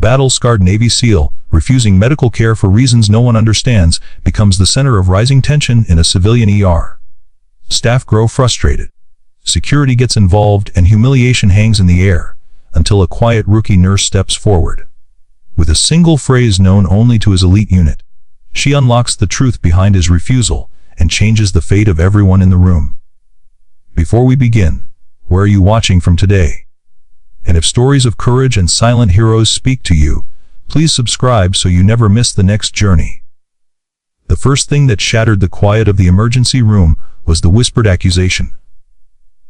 battle-scarred Navy SEAL, refusing medical care for reasons no one understands, becomes the center of rising tension in a civilian ER. Staff grow frustrated. Security gets involved and humiliation hangs in the air, until a quiet rookie nurse steps forward. With a single phrase known only to his elite unit, she unlocks the truth behind his refusal and changes the fate of everyone in the room. Before we begin, where are you watching from today? And if stories of courage and silent heroes speak to you, please subscribe so you never miss the next journey. The first thing that shattered the quiet of the emergency room was the whispered accusation.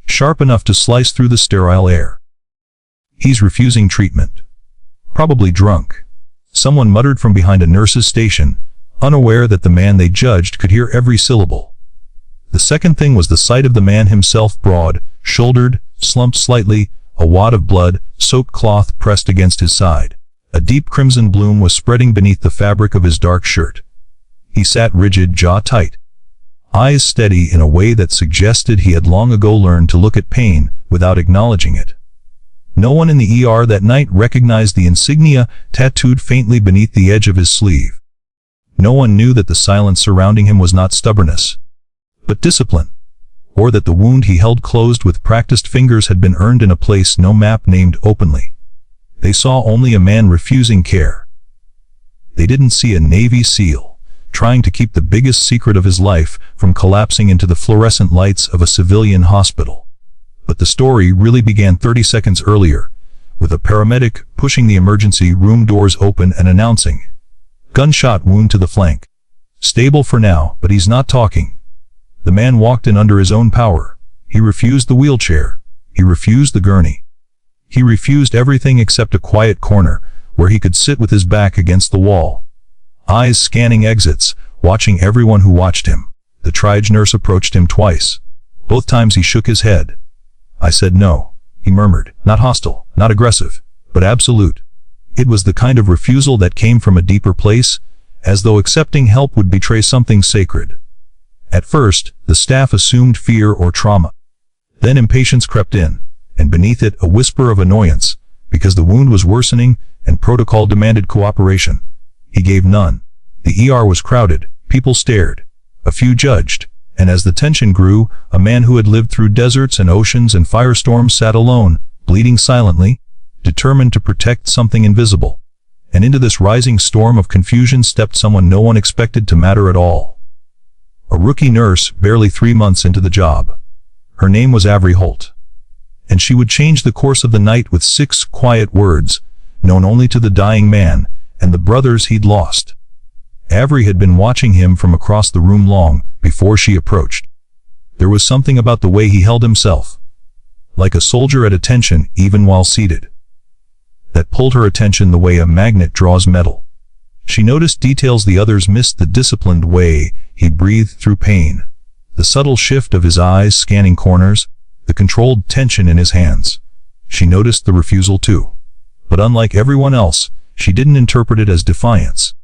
Sharp enough to slice through the sterile air. "He's refusing treatment. Probably drunk," someone muttered from behind a nurse's station, unaware that the man they judged could hear every syllable. The second thing was the sight of the man himself, broad-shouldered, slumped slightly, a wad of blood-soaked cloth pressed against his side. A deep crimson bloom was spreading beneath the fabric of his dark shirt. He sat rigid, jaw tight, eyes steady in a way that suggested he had long ago learned to look at pain without acknowledging it. No one in the ER that night recognized the insignia tattooed faintly beneath the edge of his sleeve. No one knew that the silence surrounding him was not stubbornness, but discipline, or that the wound he held closed with practiced fingers had been earned in a place no map named openly. They saw only a man refusing care. They didn't see a Navy SEAL trying to keep the biggest secret of his life from collapsing into the fluorescent lights of a civilian hospital. But the story really began 30 seconds earlier, with a paramedic pushing the emergency room doors open and announcing, "Gunshot wound to the flank. Stable for now, but he's not talking." The man walked in under his own power. He refused the wheelchair. He refused the gurney. He refused everything except a quiet corner where he could sit with his back against the wall, eyes scanning exits, watching everyone who watched him. The triage nurse approached him twice. Both times he shook his head. "I said no," he murmured, "not hostile, not aggressive, but absolute." It was the kind of refusal that came from a deeper place, as though accepting help would betray something sacred. At first, the staff assumed fear or trauma. Then impatience crept in, and beneath it a whisper of annoyance, because the wound was worsening and protocol demanded cooperation. He gave none. The ER was crowded, people stared, a few judged, and as the tension grew, a man who had lived through deserts and oceans and firestorms sat alone, bleeding silently, determined to protect something invisible. And into this rising storm of confusion stepped someone no one expected to matter at all. A rookie nurse, barely 3 months into the job. Her name was Avery Holt. And she would change the course of the night with 6 quiet words, known only to the dying man and the brothers he'd lost. Avery had been watching him from across the room long before she approached. There was something about the way he held himself, like a soldier at attention even while seated, that pulled her attention the way a magnet draws metal. She noticed details the others missed: the disciplined way he breathed through pain, the subtle shift of his eyes scanning corners, the controlled tension in his hands. She noticed the refusal too. But unlike everyone else, she didn't interpret it as defiance.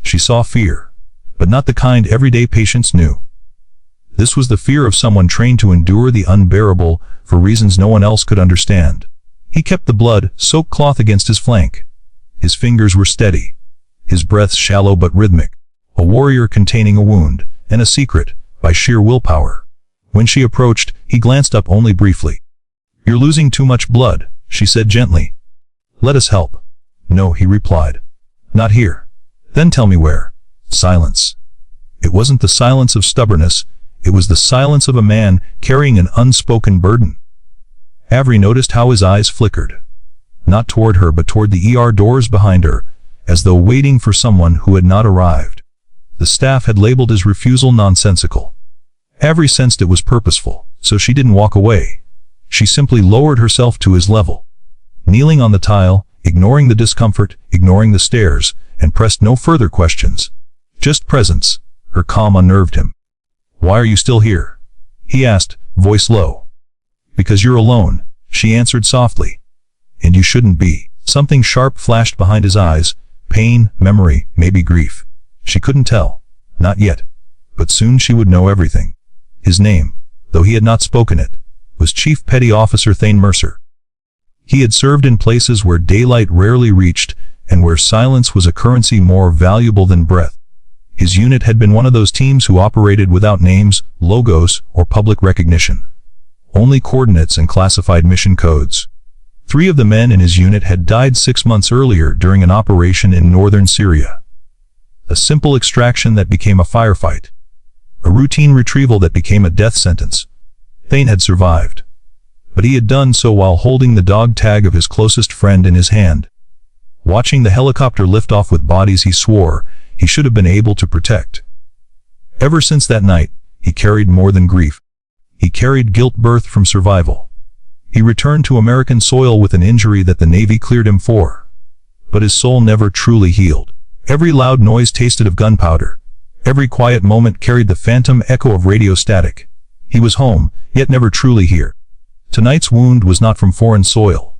She saw fear, but not the kind everyday patients knew. This was the fear of someone trained to endure the unbearable for reasons no one else could understand. He kept the blood-soaked cloth against his flank. His fingers were steady, his breath shallow but rhythmic, a warrior containing a wound and a secret by sheer willpower. When she approached, he glanced up only briefly. "You're losing too much blood," she said gently. "Let us help." "No," he replied. "Not here." "Then tell me where." Silence. It wasn't the silence of stubbornness, it was the silence of a man carrying an unspoken burden. Avery noticed how his eyes flickered. Not toward her but toward the ER doors behind her, as though waiting for someone who had not arrived. The staff had labeled his refusal nonsensical. Avery sensed it was purposeful, so she didn't walk away. She simply lowered herself to his level, kneeling on the tile, ignoring the discomfort, ignoring the stares, and pressed no further questions. Just presence. Her calm unnerved him. "Why are you still here?" he asked, voice low. "Because you're alone," she answered softly. "And you shouldn't be." Something sharp flashed behind his eyes. Pain, memory, maybe grief. She couldn't tell. Not yet. But soon she would know everything. His name, though he had not spoken it, was Chief Petty Officer Thane Mercer. He had served in places where daylight rarely reached, and where silence was a currency more valuable than breath. His unit had been one of those teams who operated without names, logos, or public recognition. Only coordinates and classified mission codes. 3 of the men in his unit had died 6 months earlier during an operation in northern Syria. A simple extraction that became a firefight. A routine retrieval that became a death sentence. Thane had survived. But he had done so while holding the dog tag of his closest friend in his hand. Watching the helicopter lift off with bodies he swore he should have been able to protect. Ever since that night, he carried more than grief. He carried guilt birthed from survival. He returned to American soil with an injury that the Navy cleared him for. But his soul never truly healed. Every loud noise tasted of gunpowder. Every quiet moment carried the phantom echo of radio static. He was home, yet never truly here. Tonight's wound was not from foreign soil.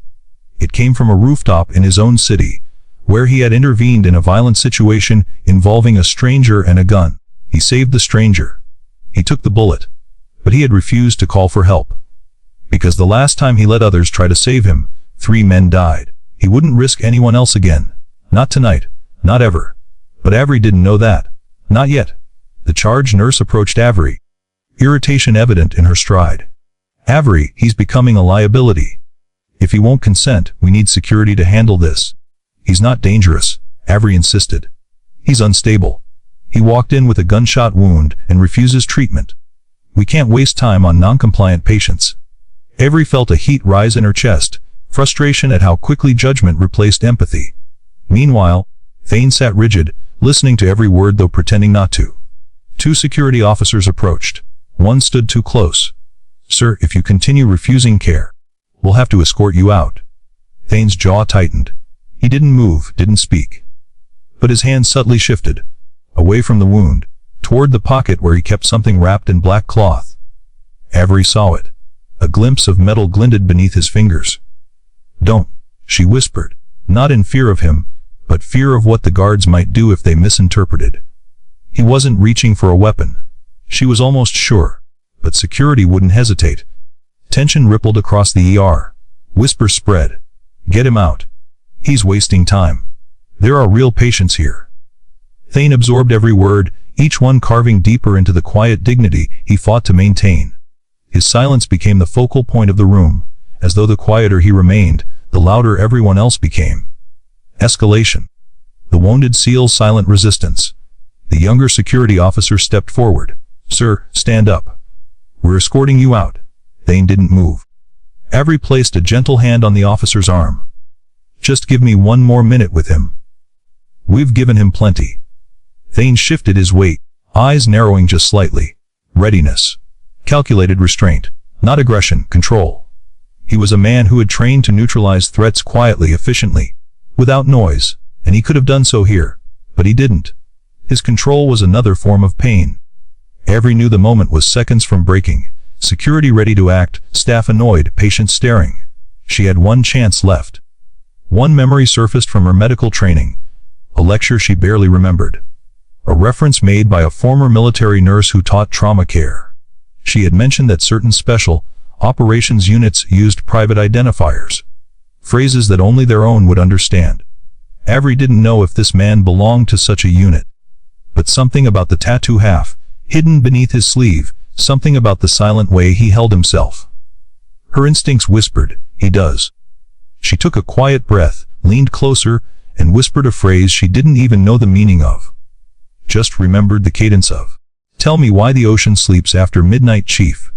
It came from a rooftop in his own city, where he had intervened in a violent situation involving a stranger and a gun. He saved the stranger. He took the bullet. But he had refused to call for help. Because the last time he let others try to save him, 3 men died. He wouldn't risk anyone else again. Not tonight. Not ever. But Avery didn't know that. Not yet. The charge nurse approached Avery, irritation evident in her stride. Avery, he's becoming a liability. If he won't consent, we need security to handle this. He's not dangerous, Avery insisted. He's unstable. He walked in with a gunshot wound and refuses treatment. We can't waste time on non-compliant patients. Avery felt a heat rise in her chest, frustration at how quickly judgment replaced empathy. Meanwhile, Thane sat rigid, listening to every word though pretending not to. 2 security officers approached. One stood too close. Sir, if you continue refusing care, we'll have to escort you out. Thane's jaw tightened. He didn't move, didn't speak. But his hand subtly shifted, away from the wound, toward the pocket where he kept something wrapped in black cloth. Avery saw it. A glimpse of metal glinted beneath his fingers. Don't, she whispered, not in fear of him, but fear of what the guards might do if they misinterpreted. He wasn't reaching for a weapon. She was almost sure, but security wouldn't hesitate. Tension rippled across the ER. Whispers spread. Get him out. He's wasting time. There are real patients here. Thane absorbed every word, each one carving deeper into the quiet dignity he fought to maintain. His silence became the focal point of the room, as though the quieter he remained, the louder everyone else became. Escalation. The wounded SEAL's silent resistance. The younger security officer stepped forward. Sir, stand up. We're escorting you out. Thane didn't move. Avery placed a gentle hand on the officer's arm. Just give me 1 more minute with him. We've given him plenty. Thane shifted his weight, eyes narrowing just slightly. Readiness. Calculated restraint. Not aggression, control. He was a man who had trained to neutralize threats quietly, efficiently, without noise, and he could have done so here, but he didn't. His control was another form of pain. Avery knew the moment was seconds from breaking. Security ready to act, staff annoyed, patients staring. She had 1 chance left. 1 memory surfaced from her medical training, a lecture she barely remembered. A reference made by a former military nurse who taught trauma care. She had mentioned that certain special operations units used private identifiers. Phrases that only their own would understand. Avery didn't know if this man belonged to such a unit. But something about the tattoo half, hidden beneath his sleeve, something about the silent way he held himself. Her instincts whispered, he does. She took a quiet breath, leaned closer, and whispered a phrase she didn't even know the meaning of. Just remembered the cadence of. Tell me why the ocean sleeps after midnight, Chief.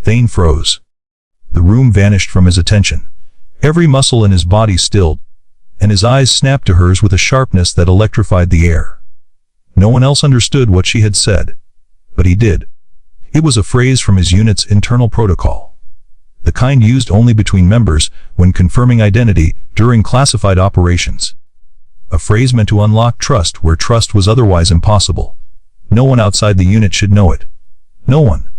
Thane froze. The room vanished from his attention. Every muscle in his body stilled, and his eyes snapped to hers with a sharpness that electrified the air. No one else understood what she had said. But he did. It was a phrase from his unit's internal protocol. The kind used only between members when confirming identity during classified operations. A phrase meant to unlock trust where trust was otherwise impossible. No one outside the unit should know it. No one.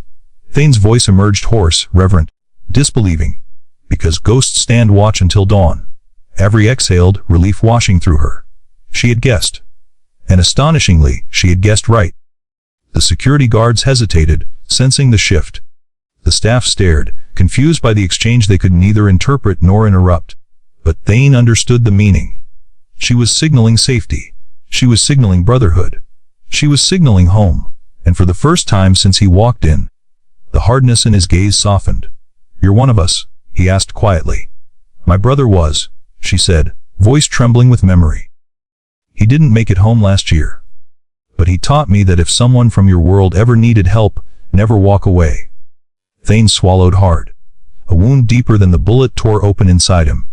Thane's voice emerged hoarse, reverent, disbelieving. Because ghosts stand watch until dawn. Avery exhaled, relief washing through her. She had guessed. And astonishingly, she had guessed right. The security guards hesitated, sensing the shift. The staff stared, confused by the exchange they could neither interpret nor interrupt. But Thane understood the meaning. She was signaling safety. She was signaling brotherhood. She was signaling home. And for the first time since he walked in, the hardness in his gaze softened. "You're one of us?" he asked quietly. "My brother was," she said, voice trembling with memory. "He didn't make it home last year. But he taught me that if someone from your world ever needed help, never walk away." Thane swallowed hard. A wound deeper than the bullet tore open inside him.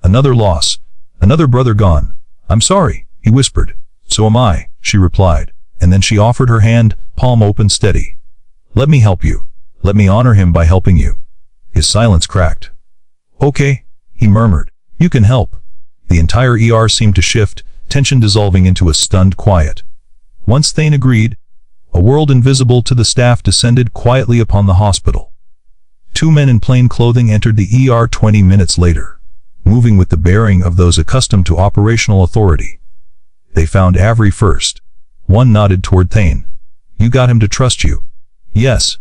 Another loss. Another brother gone. "I'm sorry," he whispered. "So am I," she replied, and then she offered her hand, palm open, steady. "Let me help you. Let me honor him by helping you." His silence cracked. "Okay," he murmured. "You can help." The entire ER seemed to shift, tension dissolving into a stunned quiet. Once Thane agreed, a world invisible to the staff descended quietly upon the hospital. Two men in plain clothing entered the ER 20 minutes later, moving with the bearing of those accustomed to operational authority. They found Avery first. One nodded toward Thane. "You got him to trust you?" "Yes."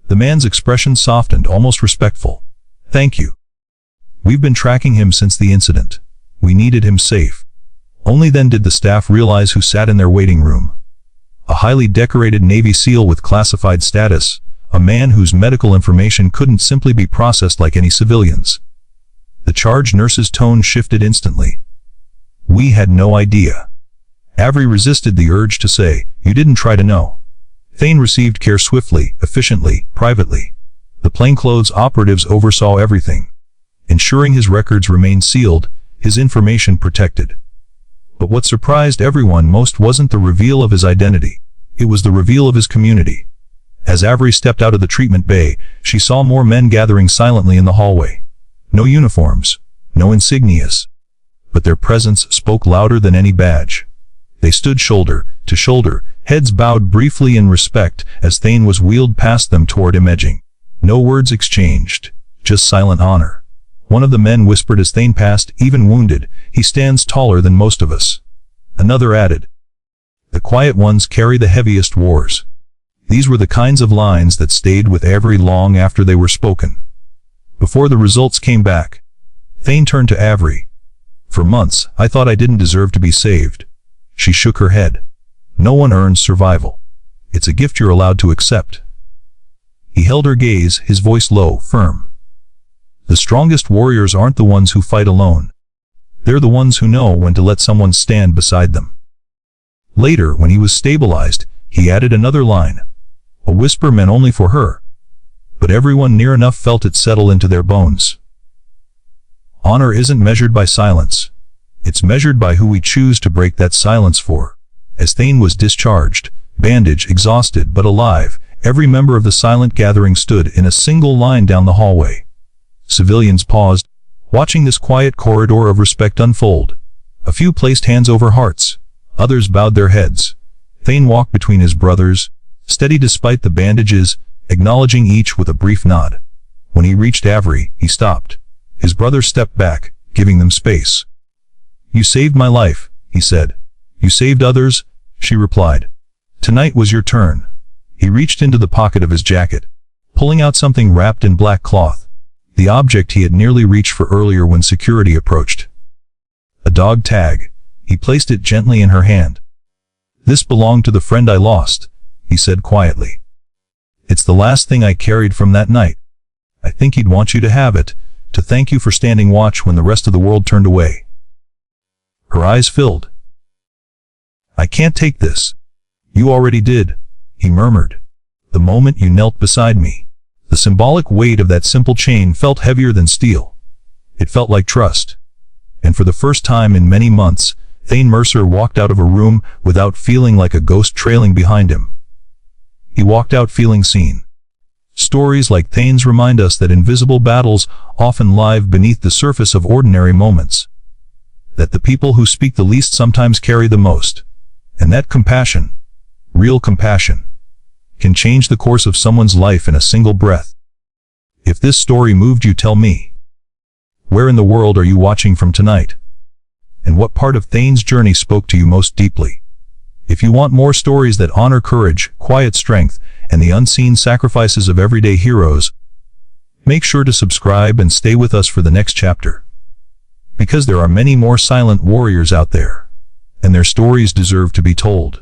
The man's expression softened, almost respectful. "Thank you. We've been tracking him since the incident. We needed him safe." Only then did the staff realize who sat in their waiting room. A highly decorated Navy SEAL with classified status, a man whose medical information couldn't simply be processed like any civilians. The charge nurse's tone shifted instantly. "We had no idea." Avery resisted the urge to say, "You didn't try to know." Thane received care swiftly, efficiently, privately. The plainclothes operatives oversaw everything, ensuring his records remained sealed, his information protected. But what surprised everyone most wasn't the reveal of his identity. It was the reveal of his community. As Avery stepped out of the treatment bay, she saw more men gathering silently in the hallway. No uniforms, no insignias. But their presence spoke louder than any badge. They stood shoulder to shoulder, heads bowed briefly in respect as Thane was wheeled past them toward him, edging. No words exchanged, just silent honor. One of the men whispered as Thane passed, "Even wounded, he stands taller than most of us." Another added, "The quiet ones carry the heaviest wars." These were the kinds of lines that stayed with Avery long after they were spoken. Before the results came back, Thane turned to Avery. "For months, I thought I didn't deserve to be saved." She shook her head. "No one earns survival. It's a gift you're allowed to accept." He held her gaze, his voice low, firm. "The strongest warriors aren't the ones who fight alone. They're the ones who know when to let someone stand beside them." Later, when he was stabilized, he added another line. A whisper meant only for her, but everyone near enough felt it settle into their bones. Honor isn't measured by silence. It's measured by who we choose to break that silence for. As Thane was discharged, bandaged, exhausted but alive, every member of the silent gathering stood in a single line down the hallway. Civilians paused, watching this quiet corridor of respect unfold. A few placed hands over hearts. Others bowed their heads. Thane walked between his brothers, steady despite the bandages, acknowledging each with a brief nod. When he reached Avery, he stopped. His brothers stepped back, giving them space. "You saved my life," he said. "You saved others," she replied. "Tonight was your turn." He reached into the pocket of his jacket, pulling out something wrapped in black cloth. The object he had nearly reached for earlier when security approached. A dog tag. He placed it gently in her hand. "This belonged to the friend I lost," he said quietly. "It's the last thing I carried from that night. I think he'd want you to have it, to thank you for standing watch when the rest of the world turned away." Her eyes filled. "I can't take this." "You already did," he murmured. "The moment you knelt beside me." The symbolic weight of that simple chain felt heavier than steel. It felt like trust. And for the first time in many months, Thane Mercer walked out of a room without feeling like a ghost trailing behind him. He walked out feeling seen. Stories like Thane's remind us that invisible battles often lie beneath the surface of ordinary moments. That the people who speak the least sometimes carry the most. And that compassion, real compassion, can change the course of someone's life in a single breath. If this story moved you, tell me. Where in the world are you watching from tonight? And what part of Thane's journey spoke to you most deeply? If you want more stories that honor courage, quiet strength, and the unseen sacrifices of everyday heroes, make sure to subscribe and stay with us for the next chapter. Because there are many more silent warriors out there, and their stories deserve to be told.